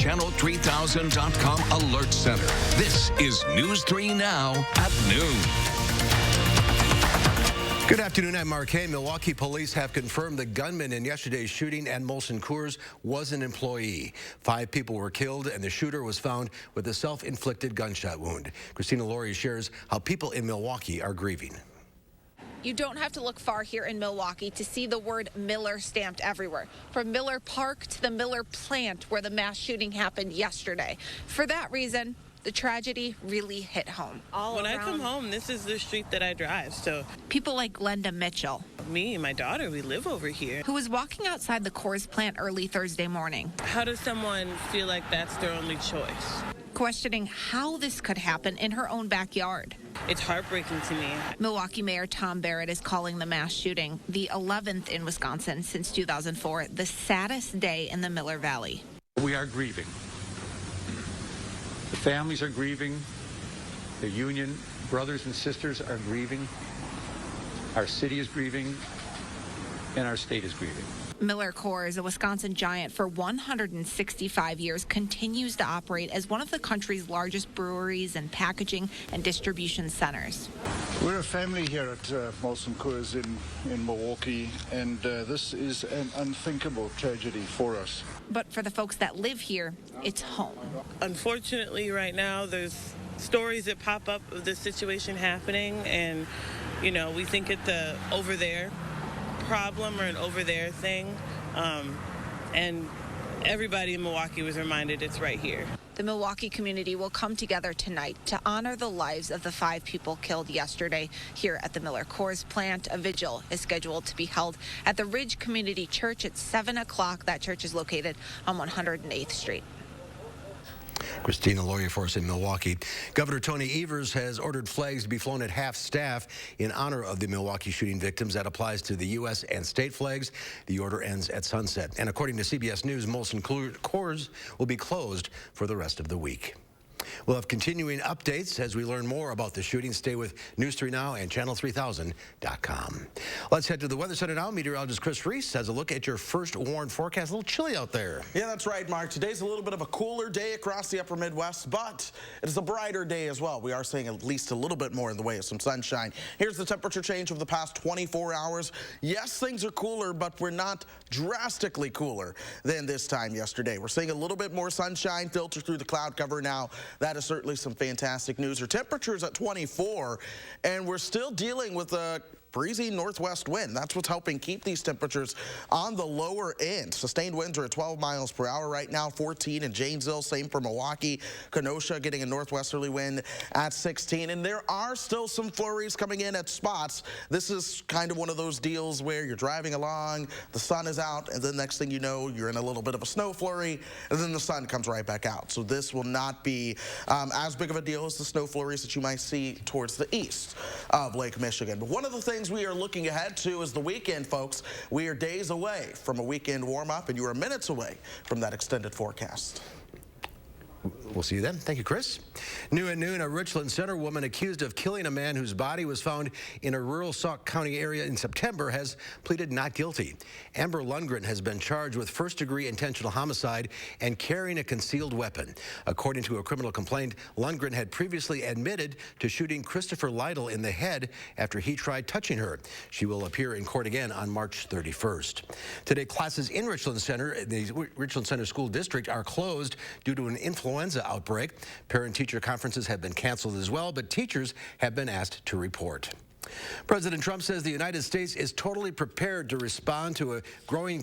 Channel3000.com Alert Center. This is News 3 Now at noon. Good afternoon, I'm Mark Hay. Milwaukee police have confirmed the gunman in yesterday's shooting at Molson Coors was an employee. 5 people were killed, and the shooter was found with a self-inflicted gunshot wound. Christina Laurie shares how people in Milwaukee are grieving. You don't have to look far here in Milwaukee to see the word Miller stamped everywhere. From Miller Park to the Miller plant where the mass shooting happened yesterday. For that reason, the tragedy really hit home. When I come home, this is the street that I drive, so. People like Glenda Mitchell. Me and my daughter, we live over here. Who was walking outside the Coors plant early Thursday morning. How does someone feel like that's their only choice? Questioning how this could happen in her own backyard. It's heartbreaking to me. Milwaukee Mayor Tom Barrett is calling the mass shooting, the 11th in Wisconsin since 2004, the saddest day in the Miller Valley. We are grieving. The families are grieving. The union brothers and sisters are grieving. Our city is grieving. And our state is grieving. Miller Coors, a Wisconsin giant for 165 years, continues to operate as one of the country's largest breweries and packaging and distribution centers. We're a family here at Molson Coors in Milwaukee, and this is an unthinkable tragedy for us. But for the folks that live here, it's home. Unfortunately, right now, there's stories that pop up of this situation happening, and, you know, we think it's a over there problem or an over there thing, and everybody in Milwaukee was reminded it's right here. The Milwaukee community will come together tonight to honor the lives of the 5 people killed yesterday here at the Miller Coors plant. A vigil is scheduled to be held at the Ridge Community Church at 7 o'clock. That church is located on 108th Street. Christina Laurie for us in Milwaukee. Governor Tony Evers has ordered flags to be flown at half staff in honor of the Milwaukee shooting victims. That applies to the U.S. and state flags. The order ends at sunset. And according to CBS News, Molson Coors will be closed for the rest of the week. We'll have continuing updates as we learn more about the shooting. Stay with News 3 Now and Channel3000.com. Let's head to the Weather Center now. Meteorologist Chris Reese has a look at your first warned forecast. A little chilly out there. Yeah, that's right, Mark. Today's a little bit of a cooler day across the upper Midwest, but it's a brighter day as well. We are seeing at least a little bit more in the way of some sunshine. Here's the temperature change over the past 24 hours. Yes, things are cooler, but we're not drastically cooler than this time yesterday. We're seeing a little bit more sunshine filter through the cloud cover now. That is certainly some fantastic news. Our temperatures at 24, and we're still dealing with a breezy northwest wind. That's what's helping keep these temperatures on the lower end. Sustained winds are at 12 miles per hour right now, 14 in Janesville, same for Milwaukee. Kenosha getting a northwesterly wind at 16. And there are still some flurries coming in at spots. This is kind of one of those deals where you're driving along, the sun is out, and then next thing you know, you're in a little bit of a snow flurry, and then the sun comes right back out. So this will not be as big of a deal as the snow flurries that you might see towards the east of Lake Michigan. But one of the things we are looking ahead to is the weekend, folks. We are days away from a weekend warm-up, and you are minutes away from that extended forecast. We'll see you then. Thank you, Chris. New at noon, a Richland Center woman accused of killing a man whose body was found in a rural Sauk County area in September has pleaded not guilty. Amber Lundgren has been charged with first-degree intentional homicide and carrying a concealed weapon. According to a criminal complaint, Lundgren had previously admitted to shooting Christopher Lytle in the head after he tried touching her. She will appear in court again on March 31st. Today, classes in Richland Center, the Richland Center School District, are closed due to an influenza outbreak. Parent-teacher conferences have been canceled as well, but teachers have been asked to report. President Trump says the United States is totally prepared to respond to a growing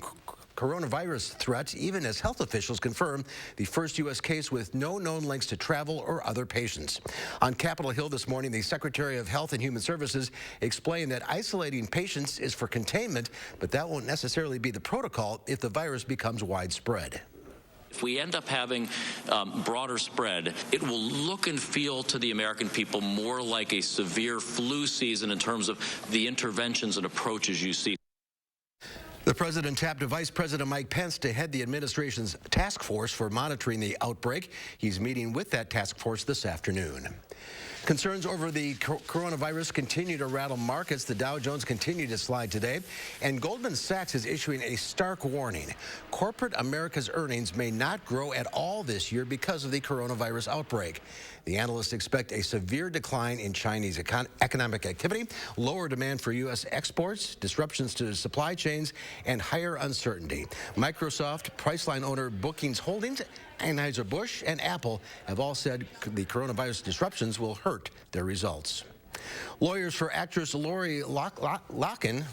coronavirus threat, even as health officials confirm the first U.S. case with no known links to travel or other patients. On Capitol Hill this morning, the Secretary of Health and Human Services explained that isolating patients is for containment, but that won't necessarily be the protocol if the virus becomes widespread. If we end up having broader spread, it will look and feel to the American people more like a severe flu season in terms of the interventions and approaches you see. The president tapped Vice President Mike Pence to head the administration's task force for monitoring the outbreak. He's meeting with that task force this afternoon. Concerns over the coronavirus continue to rattle markets. The Dow Jones continued to slide today, and Goldman Sachs is issuing a stark warning. Corporate America's earnings may not grow at all this year because of the coronavirus outbreak. The analysts expect a severe decline in Chinese economic activity, lower demand for U.S. exports, disruptions to supply chains, and higher uncertainty. Microsoft, Priceline owner Bookings Holdings, Anheuser-Busch, and Apple have all said the coronavirus disruptions will hurt their results. Lawyers for actress Lori Loughlin,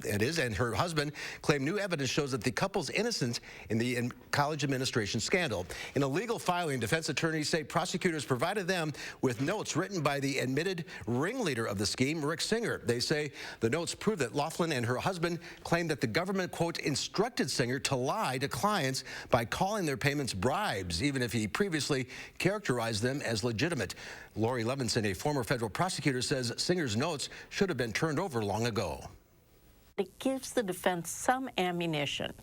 and her husband claim new evidence shows that the couple's innocent in the college administration scandal. In a legal filing, defense attorneys say prosecutors provided them with notes written by the admitted ringleader of the scheme, Rick Singer. They say the notes prove that Loughlin and her husband claimed that the government, quote, instructed Singer to lie to clients by calling their payments bribes, even if he previously characterized them as legitimate. Lori Levinson, a former federal prosecutor, says Singer's notes should have been turned over long ago. It gives the defense some ammunition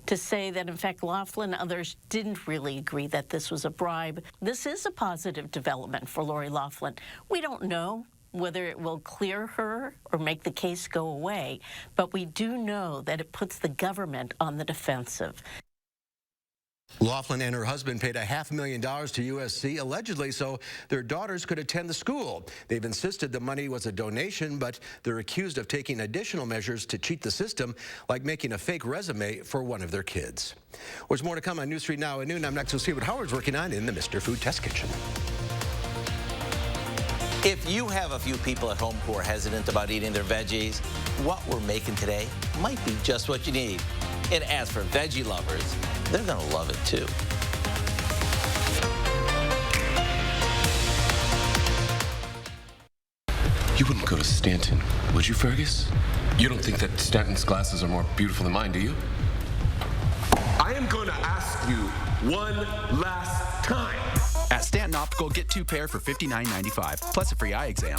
to say that, in fact, Loughlin and others didn't really agree that this was a bribe. This is a positive development for Lori Loughlin. We don't know whether it will clear her or make the case go away, but we do know that it puts the government on the defensive. Loughlin and her husband paid $500,000 to USC, allegedly so their daughters could attend the school. They've insisted the money was a donation, but they're accused of taking additional measures to cheat the system, like making a fake resume for one of their kids. There's more to come on News 3 Now at noon. I'm next to see what Howard's working on in the Mr. Food Test Kitchen. If you have a few people at home who are hesitant about eating their veggies, what we're making today might be just what you need. And as for veggie lovers, they're going to love it too. You wouldn't go to Stanton, would you, Fergus? You don't think that Stanton's glasses are more beautiful than mine, do you? I am going to ask you one last time. At Stanton Optical, get 2 pair for $59.95, plus a free eye exam.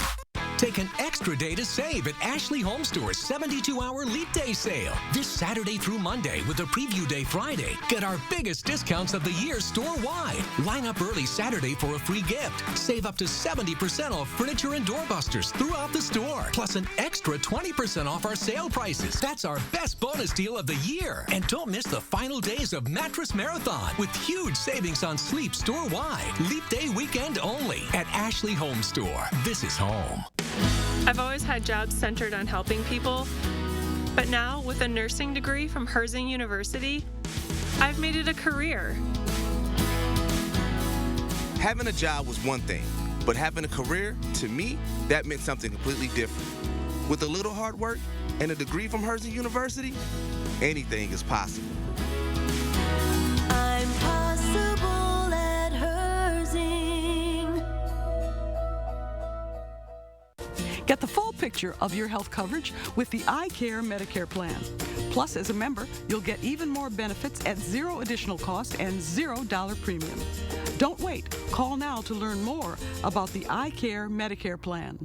Take an extra day to save at Ashley Home Store's 72-hour Leap Day sale. This Saturday through Monday with a Preview Day Friday. Get our biggest discounts of the year store-wide. Line up early Saturday for a free gift. Save up to 70% off furniture and doorbusters throughout the store. Plus an extra 20% off our sale prices. That's our best bonus deal of the year. And don't miss the final days of Mattress Marathon with huge savings on sleep store-wide. Leap Day weekend only at Ashley Home Store. This is home. I've always had jobs centered on helping people, but now with a nursing degree from Herzing University, I've made it a career. Having a job was one thing, but having a career, to me, that meant something completely different. With a little hard work and a degree from Herzing University, anything is possible. I'm possible at Herzing. Get the full picture of your health coverage with the Eye Care Medicare plan. Plus, as a member, you'll get even more benefits at zero additional cost and $0 premium. Don't wait. Call now to learn more about the Eye Care Medicare plan.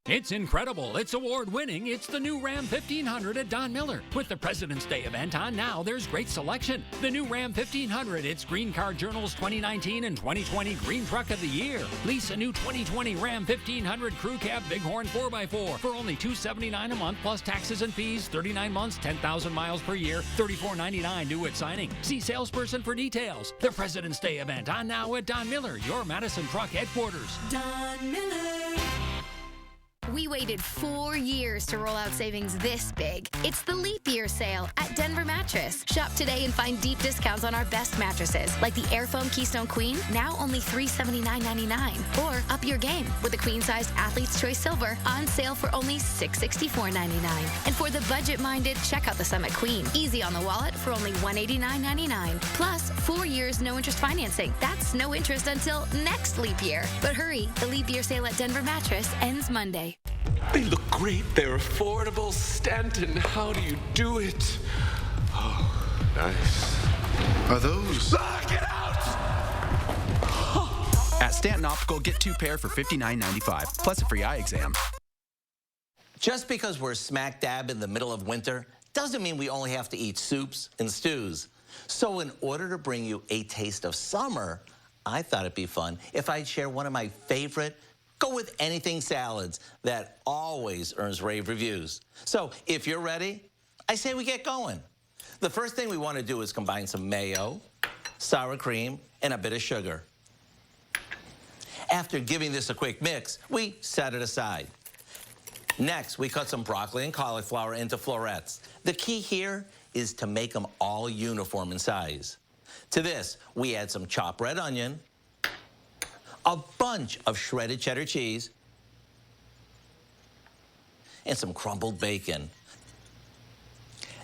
It's incredible. It's award-winning. It's the new Ram 1500 at Don Miller. With the President's Day event on now, there's great selection. The new Ram 1500, it's Green Car Journal's 2019 and 2020 Green Truck of the Year. Lease a new 2020 Ram 1500 Crew Cab Bighorn 4x4 for only $279 a month plus taxes and fees, 39 months, 10,000 miles per year, $34.99 due at signing. See salesperson for details. The President's Day event on now at Don Miller, your Madison truck headquarters. Don Miller. We waited 4 years to roll out savings this big. It's the Leap Year sale at Denver Mattress. Shop today and find deep discounts on our best mattresses, like the Airfoam Keystone Queen, now only $379.99. Or up your game with the queen-sized Athlete's Choice Silver, on sale for only $664.99. And for the budget-minded, check out the Summit Queen, easy on the wallet for only $189.99. Plus, 4 years no-interest financing. That's no interest until next Leap Year. But hurry, the Leap Year sale at Denver Mattress ends Monday. They look great. They're affordable. Stanton, how do you do it? Oh, nice. Are those? Get out! At Stanton Optical, get 2 pair for $59.95, plus a free eye exam. Just because we're smack dab in the middle of winter doesn't mean we only have to eat soups and stews. So in order to bring you a taste of summer, I thought it'd be fun if I'd share one of my favorite go-with-anything salads that always earns rave reviews. So if you're ready, I say we get going. The first thing we want to do is combine some mayo, sour cream, and a bit of sugar. After giving this a quick mix, we set it aside. Next, we cut some broccoli and cauliflower into florets. The key here is to make them all uniform in size. To this, we add some chopped red onion, a bunch of shredded cheddar cheese, and some crumbled bacon.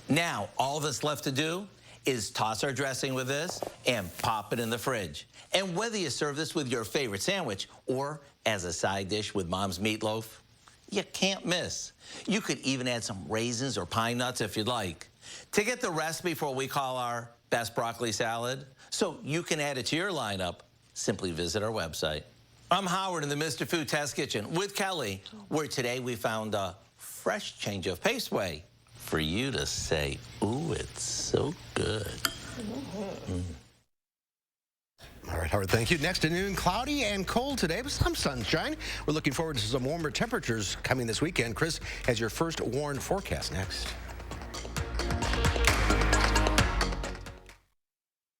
Now, all that's left to do is toss our dressing with this and pop it in the fridge. And whether you serve this with your favorite sandwich or as a side dish with Mom's meatloaf, you can't miss. You could even add some raisins or pine nuts if you'd like. To get the recipe for what we call our best broccoli salad, so you can add it to your lineup, simply visit our website. I'm Howard in the Mr. Food Test Kitchen with Kelly, where today we found a fresh change of pace way for you to say, ooh, it's so good. All right, Howard, thank you. Next at noon, cloudy and cold today with some sunshine. We're looking forward to some warmer temperatures coming this weekend. Chris has your first WARN forecast next.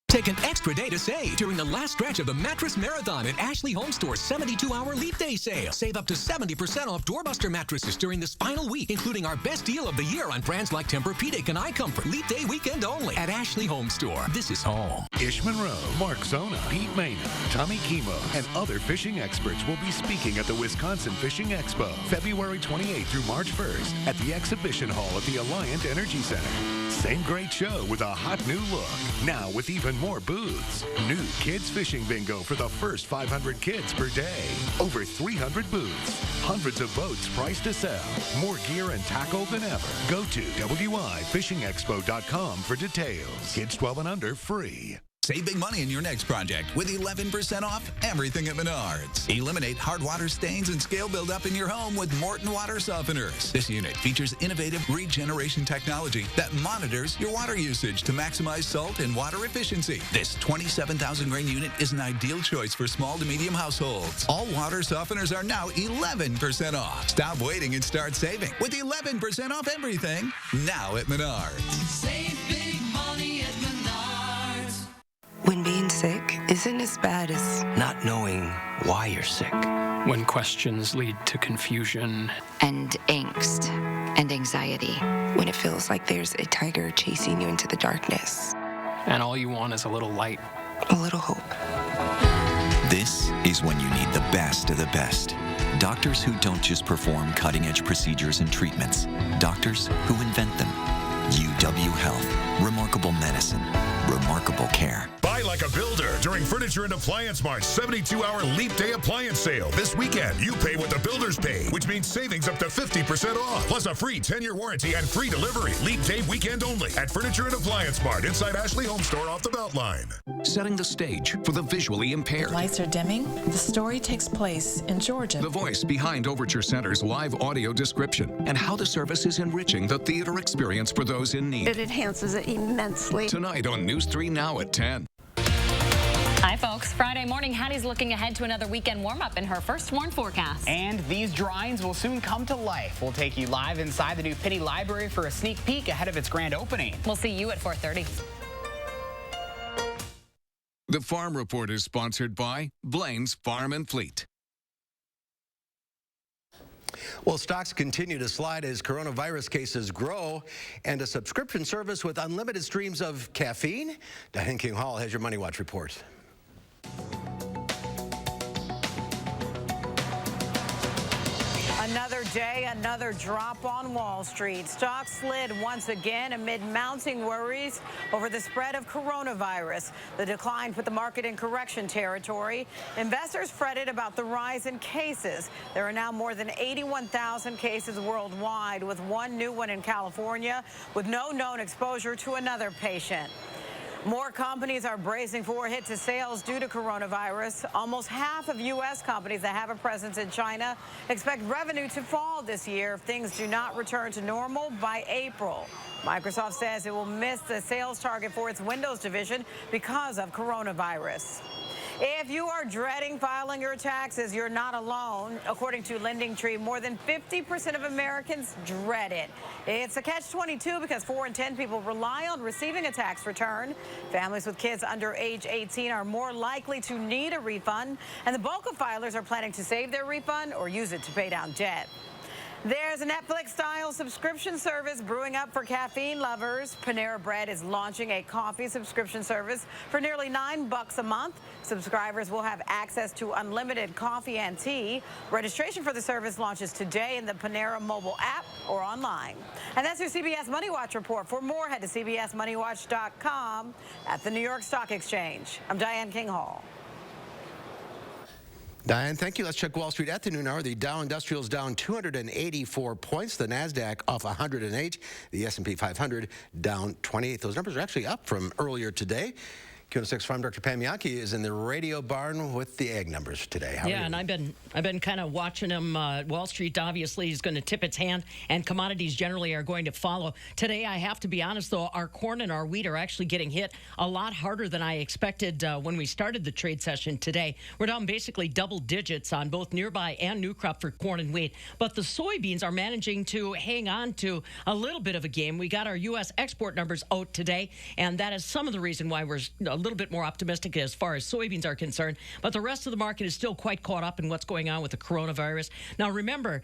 Take an extra day to save during the last stretch of the Mattress Marathon at Ashley Home Store's 72-hour Leap Day sale. Save up to 70% off doorbuster mattresses during this final week, including our best deal of the year on brands like Tempur-Pedic and iComfort. Leap Day weekend only at Ashley Home Store. This is home. Ish Monroe, Mark Zona, Pete Mena, Tommy Kimo, and other fishing experts will be speaking at the Wisconsin Fishing Expo, February 28th through March 1st at the Exhibition Hall at the Alliant Energy Center. Same great show with a hot new look, now with even more booths. New Kids Fishing Bingo for the first 500 kids per day. Over 300 booths. Hundreds of boats priced to sell. More gear and tackle than ever. Go to wifishingexpo.com for details. Kids 12 and under free. Save big money in your next project with 11% off everything at Menards. Eliminate hard water stains and scale buildup in your home with Morton Water Softeners. This unit features innovative regeneration technology that monitors your water usage to maximize salt and water efficiency. This 27,000 grain unit is an ideal choice for small to medium households. All water softeners are now 11% off. Stop waiting and start saving with 11% off everything now at Menards. Save big money at Menards. When being sick isn't as bad as not knowing why you're sick. When questions lead to confusion. And angst and anxiety. When it feels like there's a tiger chasing you into the darkness. And all you want is a little light. A little hope. This is when you need the best of the best. Doctors who don't just perform cutting-edge procedures and treatments. Doctors who invent them. UW Health. Remarkable medicine. Remarkable care. Buy like a builder during Furniture and Appliance Mart's 72-hour Leap Day appliance sale. This weekend, you pay what the builders pay, which means savings up to 50% off, plus a free 10-year warranty and free delivery. Leap Day weekend only at Furniture and Appliance Mart inside Ashley Home Store off the Beltline. Setting the stage for the visually impaired. Lights are dimming. The story takes place in Georgia. The voice behind Overture Center's live audio description and how the service is enriching the theater experience for those in need. It enhances it immensely. Tonight on News 3 Now at 10. Hi, folks. Friday morning, Hattie's looking ahead to another weekend warm-up in her first WARN forecast. And these drawings will soon come to life. We'll take you live inside the new Penny Library for a sneak peek ahead of its grand opening. We'll see you at 4:30. The Farm Report is sponsored by Blaine's Farm and Fleet. Well, stocks continue to slide as coronavirus cases grow, and a subscription service with unlimited streams of caffeine. Diane King Hall has your Money Watch report. Another day, another drop on Wall Street. Stocks slid once again amid mounting worries over the spread of coronavirus. The decline put the market in correction territory. Investors fretted about the rise in cases. There are now more than 81,000 cases worldwide, with one new one in California, with no known exposure to another patient. More companies are bracing for a hit to sales due to coronavirus. Almost half of U.S. companies that have a presence in China expect revenue to fall this year if things do not return to normal by April. Microsoft says it will miss the sales target for its Windows division because of coronavirus. If you are dreading filing your taxes, you're not alone. According to LendingTree, more than 50% of Americans dread it. It's a catch-22 because 4 in 10 people rely on receiving a tax return. Families with kids under age 18 are more likely to need a refund, and the bulk of filers are planning to save their refund or use it to pay down debt. There's a Netflix-style subscription service brewing up for caffeine lovers. Panera Bread is launching a coffee subscription service for nearly $9 a month. Subscribers will have access to unlimited coffee and tea. Registration for the service launches today in the Panera mobile app or online. And that's your CBS Money Watch report. For more, head to cbsmoneywatch.com. At the New York Stock Exchange, I'm Diane King Hall. Diane, thank you. Let's check Wall Street at the noon hour. The Dow Industrial is down 284 points. The NASDAQ off 108. The S&P 500 down 28. Those numbers are actually up from earlier today. Q6 Farm Director Pam Yankee is in the radio barn with the ag numbers today. How are you? And I've been kind of watching him. Wall Street obviously is going to tip its hand, and commodities generally are going to follow. Today, I have to be honest, though, our corn and our wheat are actually getting hit a lot harder than I expected when we started the trade session today. We're down basically double digits on both nearby and new crop for corn and wheat. But the soybeans are managing to hang on to a little bit of a game. We got our U.S. export numbers out today, and that is some of the reason why we're a little bit more optimistic as far as soybeans are concerned. But the rest of the market is still quite caught up in what's going on with the coronavirus. Now, remember,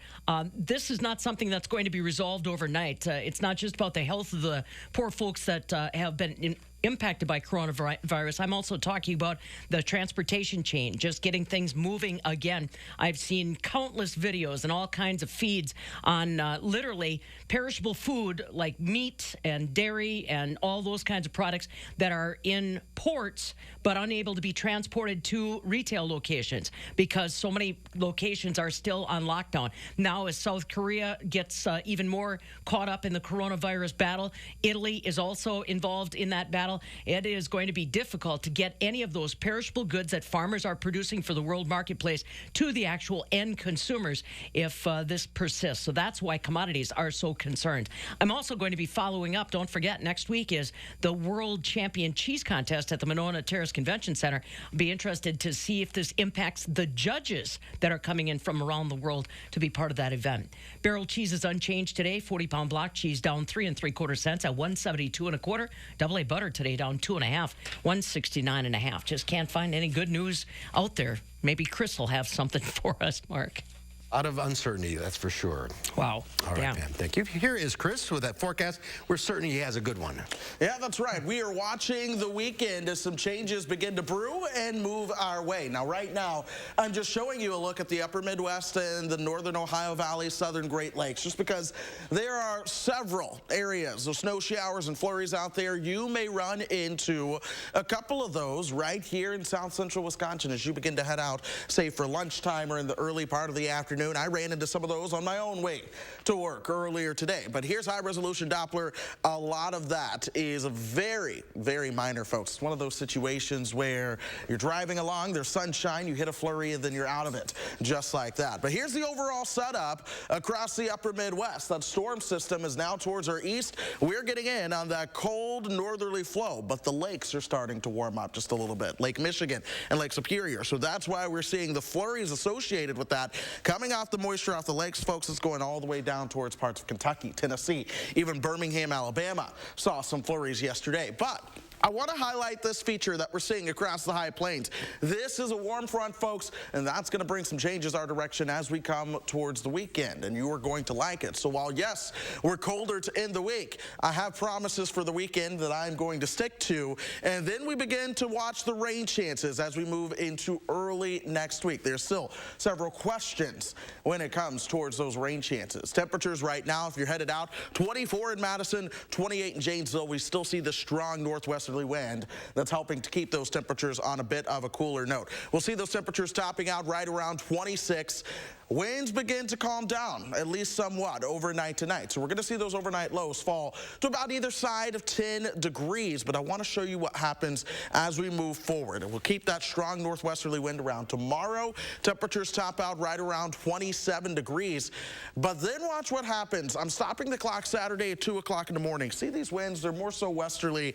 this is not something that's going to be resolved overnight. It's not just about the health of the poor folks that have been impacted by coronavirus. I'm also talking about the transportation chain, just getting things moving again. I've seen countless videos and all kinds of feeds on literally perishable food like meat and dairy and all those kinds of products that are in ports but unable to be transported to retail locations because so many locations are still on lockdown. Now, as South Korea gets even more caught up in the coronavirus battle, Italy is also involved in that battle. It is going to be difficult to get any of those perishable goods that farmers are producing for the world marketplace to the actual end consumers if this persists. So that's why commodities are so concerned. I'm also going to be following up. Don't forget, next week is the World Champion Cheese Contest at the Monona Terrace Convention Center. I'll be interested to see if this impacts the judges that are coming in from around the world to be part of that event. Barrel cheese is unchanged today. 40-pound block cheese down 3 3/4 cents at $172 1/4. Double A butter today down 2.5, $169.5. Just can't find any good news out there. Maybe Chris will have something for us, Mark. Out of uncertainty, that's for sure. Wow. All right, Pam, thank you. Here is Chris with that forecast. We're certain he has a good one. Yeah, that's right. We are watching the weekend as some changes begin to brew and move our way. Now, right now, I'm just showing you a look at the upper Midwest and the northern Ohio Valley, southern Great Lakes, just because there are several areas of snow showers and flurries out there. You may run into a couple of those right here in south central Wisconsin as you begin to head out, say, for lunchtime or in the early part of the afternoon. I ran into some of those on my own way to work earlier today. But here's high-resolution Doppler. A lot of that is very, very minor, folks. It's one of those situations where you're driving along, there's sunshine, you hit a flurry, and then you're out of it, just like that. But here's the overall setup across the upper Midwest. That storm system is now towards our east. We're getting in on that cold northerly flow, but the lakes are starting to warm up just a little bit. Lake Michigan and Lake Superior. So that's why we're seeing the flurries associated with that coming off the moisture off the lakes, folks. It's going all the way down towards parts of Kentucky, Tennessee, even Birmingham, Alabama saw some flurries yesterday. But I want to highlight this feature that we're seeing across the high plains. This is a warm front, folks, and that's going to bring some changes our direction as we come towards the weekend, and you are going to like it. So while, yes, we're colder to end the week, I have promises for the weekend that I'm going to stick to, and then we begin to watch the rain chances as we move into early next week. There's still several questions when it comes towards those rain chances. Temperatures right now, if you're headed out, 24 in Madison, 28 in Janesville. We still see the strong northwesterly wind that's helping to keep those temperatures on a bit of a cooler note. We'll see those temperatures topping out right around 26. Winds begin to calm down, at least somewhat, overnight tonight. So we're going to see those overnight lows fall to about either side of 10 degrees. But I want to show you what happens as we move forward. And we'll keep that strong northwesterly wind around. Tomorrow, temperatures top out right around 27 degrees. But then watch what happens. I'm stopping the clock Saturday at 2 o'clock in the morning. See these winds? They're more so westerly.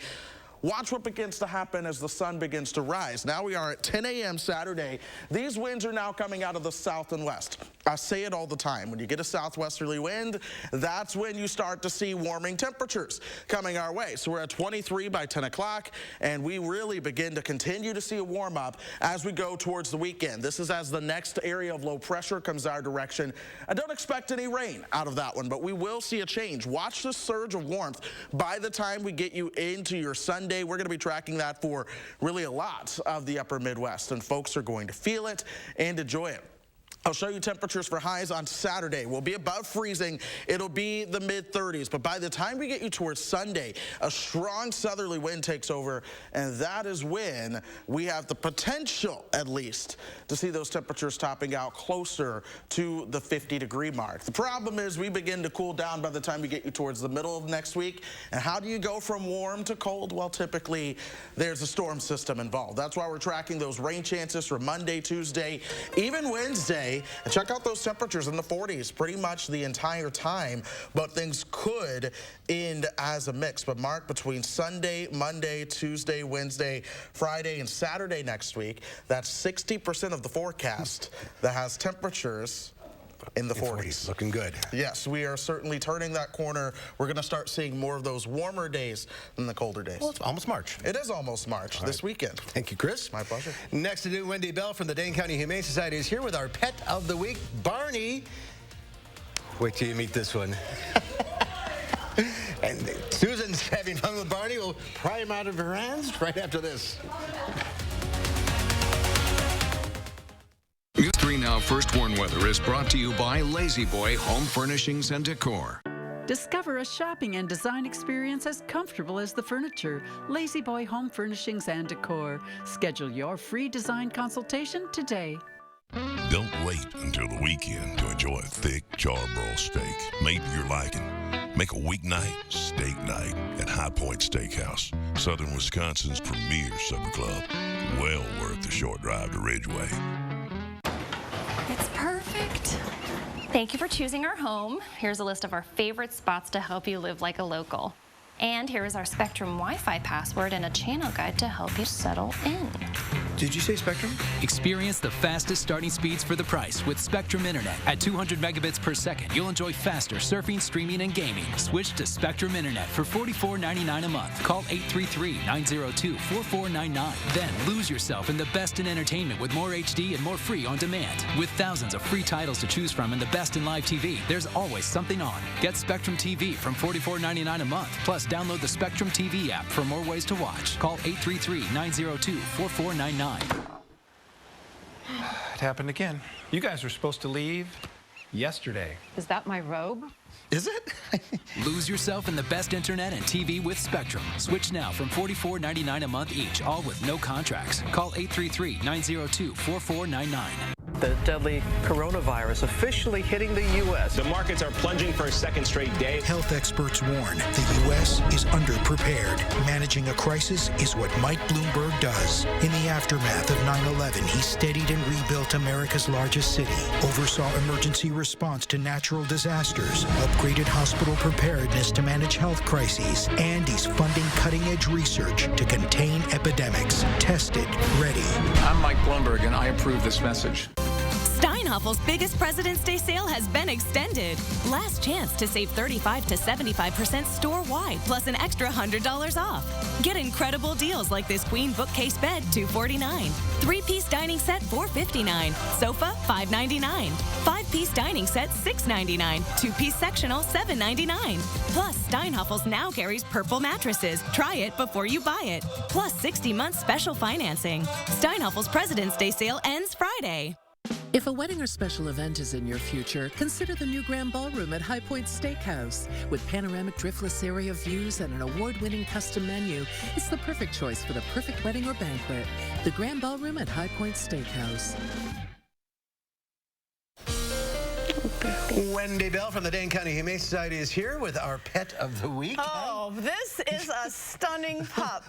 watch what begins to happen as the sun begins to rise. Now we are at 10 a.m. Saturday. These winds are now coming out of the south and west. I say it all the time. When you get a southwesterly wind, that's when you start to see warming temperatures coming our way. So we're at 23 by 10 o'clock, and we really begin to continue to see a warm up as we go towards the weekend. This is as the next area of low pressure comes our direction. I don't expect any rain out of that one, but we will see a change. Watch this surge of warmth by the time we get you into your Sunday. We're going to be tracking that for really a lot of the upper Midwest, and folks are going to feel it and enjoy it. I'll show you temperatures for highs on Saturday. We'll be above freezing. It'll be the mid-30s. But by the time we get you towards Sunday, a strong southerly wind takes over, and that is when we have the potential, at least, to see those temperatures topping out closer to the 50-degree mark. The problem is we begin to cool down by the time we get you towards the middle of next week. And how do you go from warm to cold? Well, typically, there's a storm system involved. That's why we're tracking those rain chances for Monday, Tuesday, even Wednesday. And check out those temperatures in the 40s pretty much the entire time, but things could end as a mix. But mark between Sunday, Monday, Tuesday, Wednesday, Friday, and Saturday next week, that's 60% of the forecast that has temperatures in the 40s. Looking good. Yes, we are certainly turning that corner. We're going to start seeing more of those warmer days than the colder days. Well, it's almost March. It is almost March this weekend. Thank you, Chris. My pleasure. Next to do, Wendy Bell from the Dane County Humane Society is here with our pet of the week, Barney. Wait till you meet this one. And Susan's having fun with Barney. We'll pry him out of her hands right after this. News 3 Now First Warn Weather is brought to you by Lazy Boy Home Furnishings and Decor. Discover a shopping and design experience as comfortable as the furniture. Lazy Boy Home Furnishings and Decor. Schedule your free design consultation today. Don't wait until the weekend to enjoy a thick charbroiled steak made to your liking. Make a weeknight steak night at High Point Steakhouse, Southern Wisconsin's premier supper club. Well worth the short drive to Ridgeway. It's perfect. Thank you for choosing our home. Here's a list of our favorite spots to help you live like a local. And here is our Spectrum Wi-Fi password and a channel guide to help you settle in. Did you say Spectrum? Experience the fastest starting speeds for the price with Spectrum Internet. At 200 megabits per second, you'll enjoy faster surfing, streaming, and gaming. Switch to Spectrum Internet for $44.99 a month. Call 833-902-4499. Then lose yourself in the best in entertainment with more HD and more free on demand. With thousands of free titles to choose from and the best in live TV, there's always something on. Get Spectrum TV from $44.99 a month. Plus, download the Spectrum TV app for more ways to watch. Call 833-902-4499. It happened again. You guys were supposed to leave yesterday. Is that my robe? Is it? Lose yourself in the best internet and TV with Spectrum. Switch now from $44.99 a month each, all with no contracts. Call 833-902-4499. The deadly coronavirus officially hitting the U.S. The markets are plunging for a second straight day. Health experts warn the U.S. is underprepared. Managing a crisis is what Mike Bloomberg does. In the aftermath of 9/11, he steadied and rebuilt America's largest city, oversaw emergency response to natural disasters, upgraded hospital preparedness to manage health crises, and he's funding cutting-edge research to contain epidemics. Tested, ready. I'm Mike Bloomberg, and I approve this message. Steinhaffel's biggest President's Day sale has been extended. Last chance to save 35 to 75% store-wide, plus an extra $100 off. Get incredible deals like this queen bookcase bed, $249. 3-piece dining set, $459. Sofa, $599. 5-piece dining set, $699. 2-piece sectional, $799. Plus, Steinhaffel's now carries purple mattresses. Try it before you buy it. Plus 60-month special financing. Steinhaffel's President's Day sale ends Friday. If a wedding or special event is in your future, consider the new Grand Ballroom at High Point Steakhouse. With panoramic driftless area views and an award-winning custom menu, it's the perfect choice for the perfect wedding or banquet. The Grand Ballroom at High Point Steakhouse. Wendy Bell from the Dane County Humane Society is here with our pet of the week. Oh, this is a stunning pup.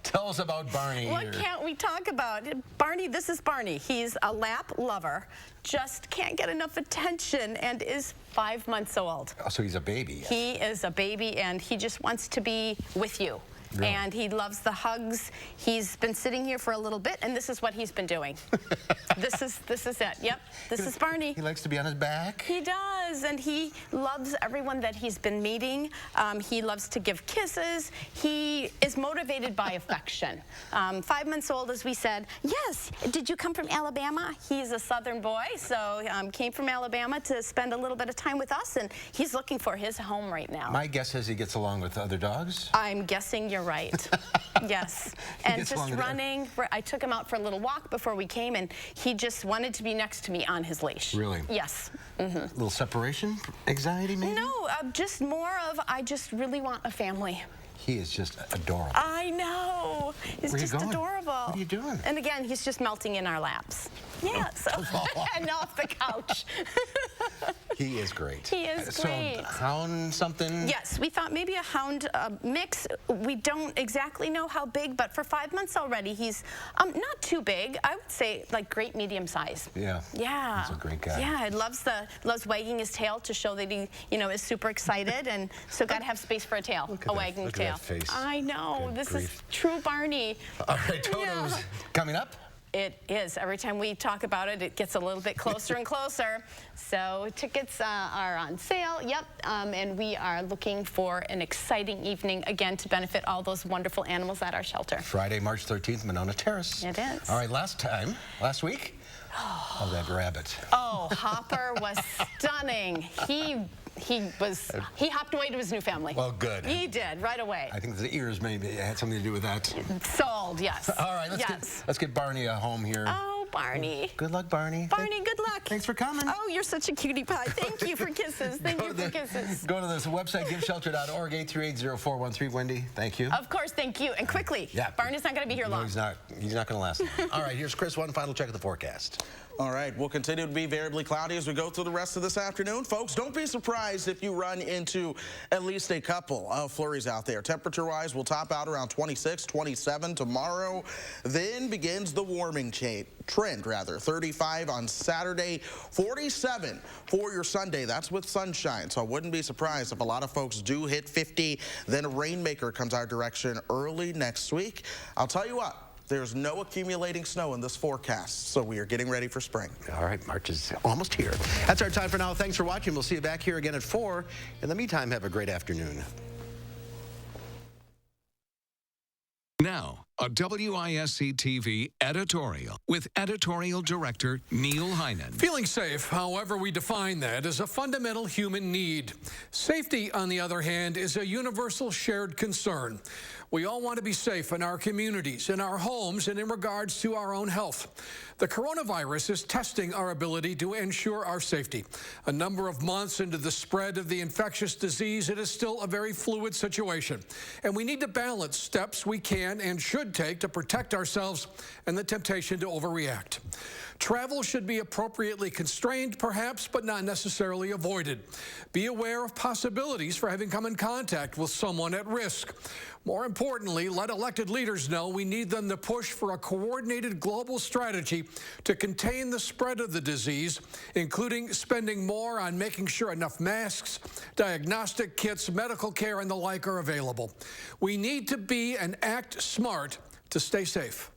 Tell us about Barney. What can't we talk about? Barney, this is Barney. He's a lap lover, just can't get enough attention, and is 5 months old. Oh, so he's a baby. Yes. He is a baby, and he just wants to be with you. Really? And he loves the hugs. He's been sitting here for a little bit, and this is what he's been doing. This is it. Yep, this is Barney. He likes to be on his back. He does, and he loves everyone that he's been meeting. He loves to give kisses. He is motivated by affection. 5 months old, as we said. Yes, did you come from Alabama? He's a Southern boy, so came from Alabama to spend a little bit of time with us, and he's looking for his home right now. My guess is he gets along with other dogs. I'm guessing you're right. Yes. And just running. I took him out for a little walk before we came, and he just wanted to be next to me on his leash. Really? Yes. A little separation anxiety, maybe? No, just more of, I just really want a family. He is just adorable. I know. He's just adorable. What are you doing? And again, he's just melting in our laps. Yeah, so and off the couch. He is great. He is great. So, hound something? Yes, we thought maybe a hound mix. We don't exactly know how big, but for 5 months already, he's not too big. I would say like great medium size. Yeah. Yeah. He's a great guy. Yeah, he loves wagging his tail to show that he, is super excited, and so got to have space for a tail, a wagging tail. That face. I know. Good this grief. is true Barney. All right, Toto's coming up. It is. Every time we talk about it, it gets a little bit closer and closer. So tickets are on sale, yep, and we are looking for an exciting evening, again, to benefit all those wonderful animals at our shelter. Friday, March 13th, Monona Terrace. It is. All right, last week, that rabbit. Oh, Hopper was stunning. He hopped away to his new family. Well, good. He did, right away. I think the ears maybe had something to do with that. Sold, yes. All right, let's get Barney home here. Oh, Barney. Good luck, Barney. Barney, good luck. Thanks for coming. Oh, you're such a cutie pie. Thank you for kisses. Thank you for kisses. Go to this website, giveshelter.org, 838-0413. Wendy, thank you. Of course, thank you. And quickly, Barney's not going to be here long. He's not going to last long. All right, here's Chris, one final check of the forecast. All right, we'll continue to be variably cloudy as we go through the rest of this afternoon. Folks, don't be surprised if you run into at least a couple of flurries out there. Temperature-wise, we'll top out around 26, 27 tomorrow. Then begins the warming trend, 35 on Saturday, 47 for your Sunday. That's with sunshine, so I wouldn't be surprised if a lot of folks do hit 50. Then a rainmaker comes our direction early next week. I'll tell you what. There's no accumulating snow in this forecast, so we are getting ready for spring. All right, March is almost here. That's our time for now. Thanks for watching. We'll see you back here again at 4. In the meantime, have a great afternoon. Now, a WISC-TV editorial with editorial director Neil Heinan. Feeling safe, however we define that, is a fundamental human need. Safety, on the other hand, is a universal shared concern. We all want to be safe in our communities, in our homes, and in regards to our own health. The coronavirus is testing our ability to ensure our safety. A number of months into the spread of the infectious disease, it is still a very fluid situation. And we need to balance steps we can and should take to protect ourselves and the temptation to overreact. Travel should be appropriately constrained, perhaps, but not necessarily avoided. Be aware of possibilities for having come in contact with someone at risk. More importantly, let elected leaders know we need them to push for a coordinated global strategy to contain the spread of the disease, including spending more on making sure enough masks, diagnostic kits, medical care, and the like are available. We need to be and act smart to stay safe.